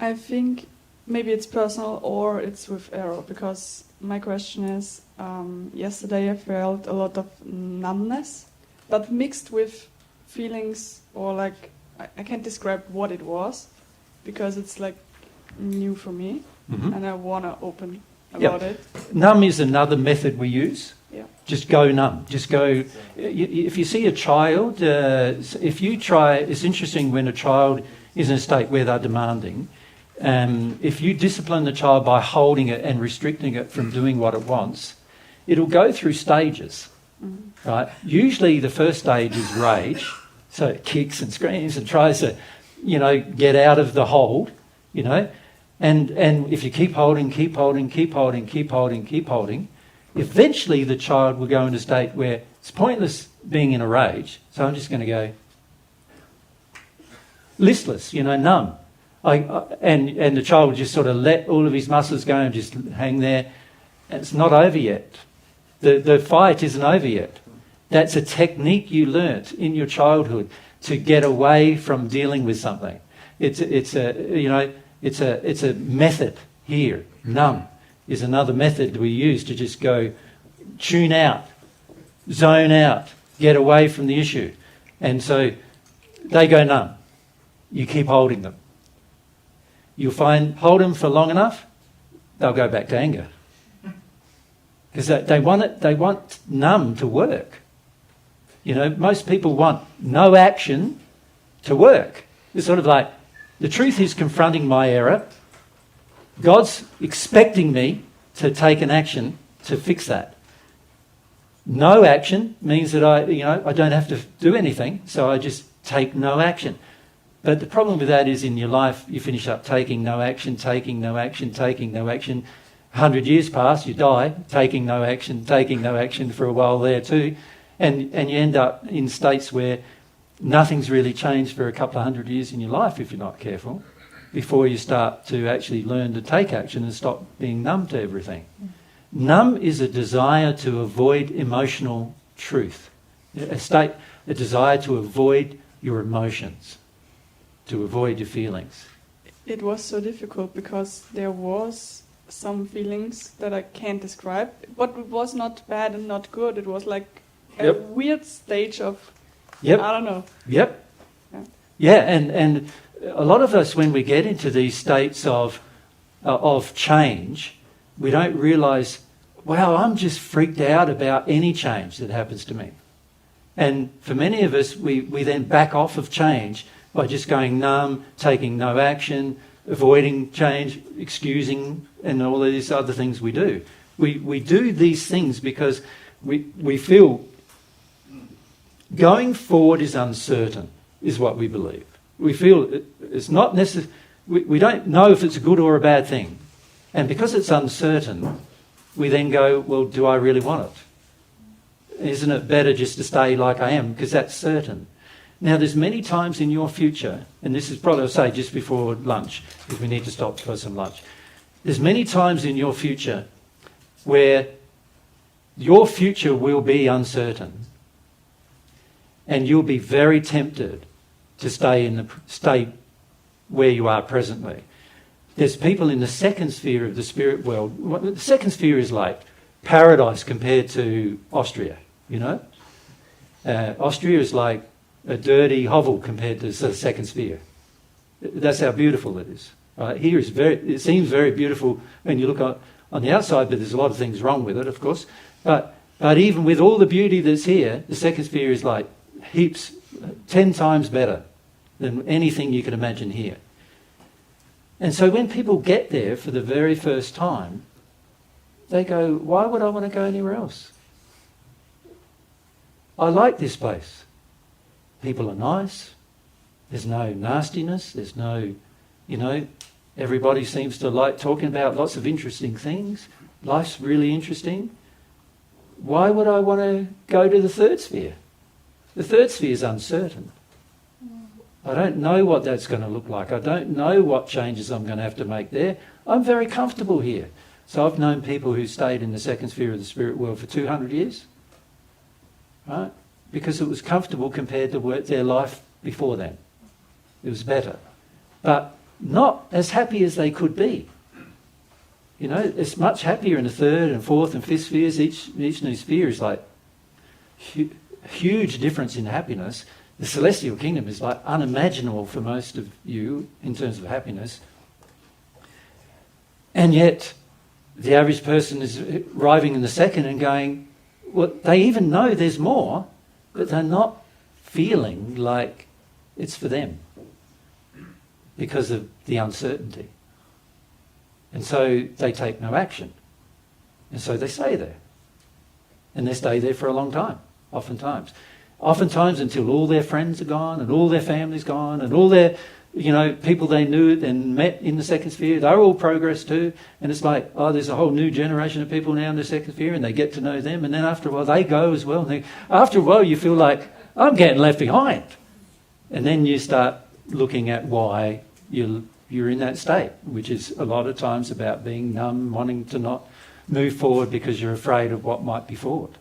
I think maybe it's personal or it's with error, because my question is, yesterday I felt a lot of numbness, but mixed with feelings, or like, I can't describe what it was, because it's like new for me, and I want to open about it. Numb is another method we use. Yeah. Just go numb. Just go. If you see a child, if you try, it's interesting when a child is in a state where they're demanding. If you discipline the child by holding it and restricting it from doing what it wants, it'll go through stages. Right? Usually the first stage is rage, so it kicks and screams and tries to, get out of the hold, And if you keep holding, eventually the child will go into a state where it's pointless being in a rage, so I'm just going to go listless, numb. And the child will just sort of let all of his muscles go and just hang there. And it's not over yet. The fight isn't over yet. That's a technique you learnt in your childhood to get away from dealing with something. It's a method here. Numb is another method we use to just go tune out, zone out, get away from the issue. And so they go numb. You keep holding them. You'll hold them for long enough, they'll go back to anger. Because they want numb to work. Most people want no action to work. It's sort of like, the truth is confronting my error. God's expecting me to take an action to fix that. No action means that I don't have to do anything, so I just take no action. But the problem with that is in your life, you finish up taking no action, taking no action, taking no action. 100 years pass, you die, taking no action for a while there too. And you end up in states where nothing's really changed for a couple of 100 years in your life if you're not careful, before you start to actually learn to take action and stop being numb to everything. Numb is a desire to avoid emotional truth, a desire to avoid your emotions, to avoid your feelings. It was so difficult because there was some feelings that I can't describe, but it was not bad and not good. It was like a weird stage of, I don't know. Yeah, and a lot of us, when we get into these states of change, we don't realise, wow, I'm just freaked out about any change that happens to me. And for many of us, we then back off of change by just going numb, taking no action, avoiding change, excusing, and all of these other things we do. We do these things because we feel going forward is uncertain, is what we believe. We feel it's not necessary. We don't know if it's a good or a bad thing. And because it's uncertain, we then go, well, do I really want it? Isn't it better just to stay like I am, because that's certain? Now, there's many times in your future, and this is probably, I'll say just before lunch, because we need to stop for some lunch. There's many times in your future where your future will be uncertain, and you'll be very tempted to stay in the state where you are presently. There's people in the second sphere of the spirit world. The second sphere is like paradise compared to Austria, Austria is like a dirty hovel compared to the second sphere. That's how beautiful it is. Here it seems very beautiful when you look on the outside, but there's a lot of things wrong with it, of course. But even with all the beauty that's here, the second sphere is like heaps, 10 times better than anything you can imagine here. And so when people get there for the very first time, they go, why would I want to go anywhere else? I like this place. People are nice. There's no nastiness. There's no, everybody seems to like talking about lots of interesting things. Life's really interesting. Why would I want to go to the third sphere? The third sphere is uncertain. I don't know what that's going to look like. I don't know what changes I'm going to have to make there. I'm very comfortable here. So I've known people who stayed in the second sphere of the spirit world for 200 years, right? Because it was comfortable compared to their life before then. It was better. But not as happy as they could be. You know, it's much happier in the third and fourth and fifth spheres. Each new sphere is like huge difference in happiness. The celestial kingdom is like unimaginable for most of you in terms of happiness. And yet, the average person is arriving in the second and going, well, they even know there's more, but they're not feeling like it's for them because of the uncertainty. And so they take no action. And so they stay there. And they stay there for a long time, oftentimes. Oftentimes until all their friends are gone and all their family's gone and all their, people they knew and met in the second sphere, they're all progressed too. And it's like, oh, there's a whole new generation of people now in the second sphere, and they get to know them. And then after a while, they go as well. And after a while, you feel like, I'm getting left behind. And then you start looking at why you're in that state, which is a lot of times about being numb, wanting to not move forward because you're afraid of what might be forward.